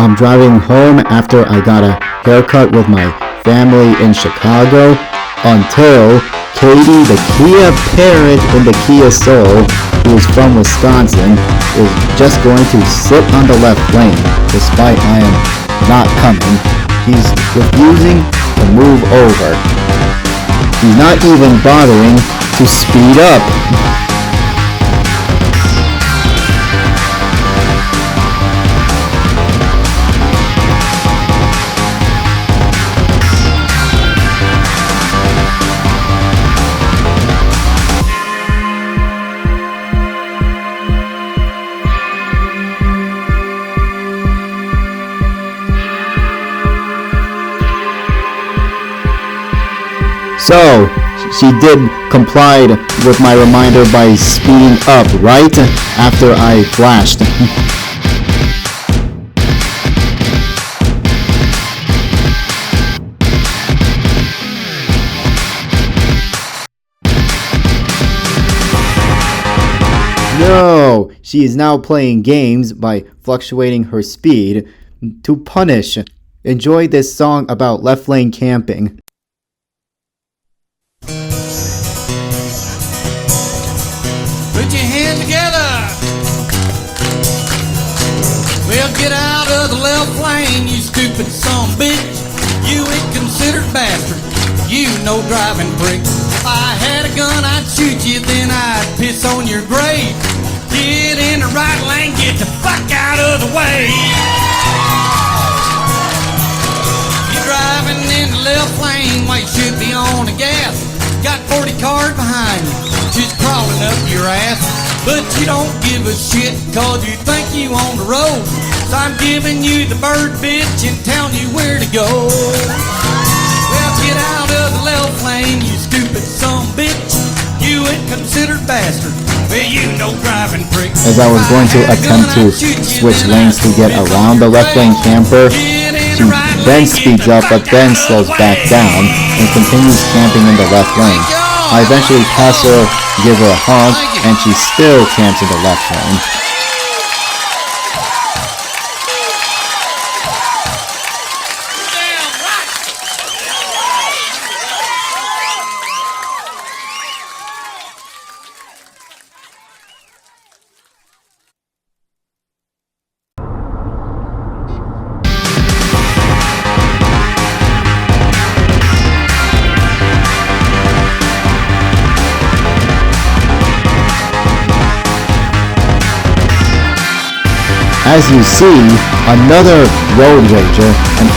I'm driving home after I got a haircut with my family in Chicago until Katie, the Kia parent in the Kia Soul, who is from Wisconsin, is just going to sit on the left lane despite I am not coming. He's refusing to move over. He's not even bothering to speed up. So, she did comply with my reminder by speeding up right after I flashed. No, she is now playing games by fluctuating her speed to punish. Enjoy this song about left lane camping. Put your hands together. Well, get out of the left lane, you stupid son of a bitch. You ain't considered bastard. You no driving prick. If I had a gun, I'd shoot you, then I'd piss on your grave. Get in the right lane, get the fuck out of the way. You're driving in the left lane while you should be on the gas. Got 40 cars behind you, just crawling up your ass. But you don't give a shit, cause you think you on the road. So I'm giving you the bird, bitch, and telling you where to go. Well, get out of the left lane, you stupid son of a bitch. You ain't considered bastard. Well, you no driving prick. As I was going to attempt to switch lanes to get around the left lane camper, she then speeds up but then slows back down and continues camping in the left lane. I eventually pass her, give her a honk, and she still camps in the left lane. As you see, another road rager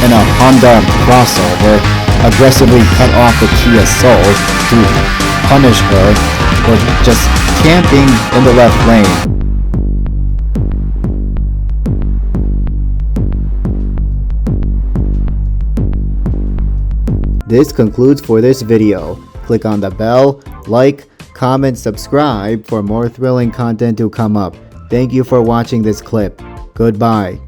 in a Honda crossover aggressively cut off the Kia Soul to punish her for just camping in the left lane. This concludes for this video. Click on the bell, like, comment, subscribe for more thrilling content to come up. Thank you for watching this clip. Goodbye.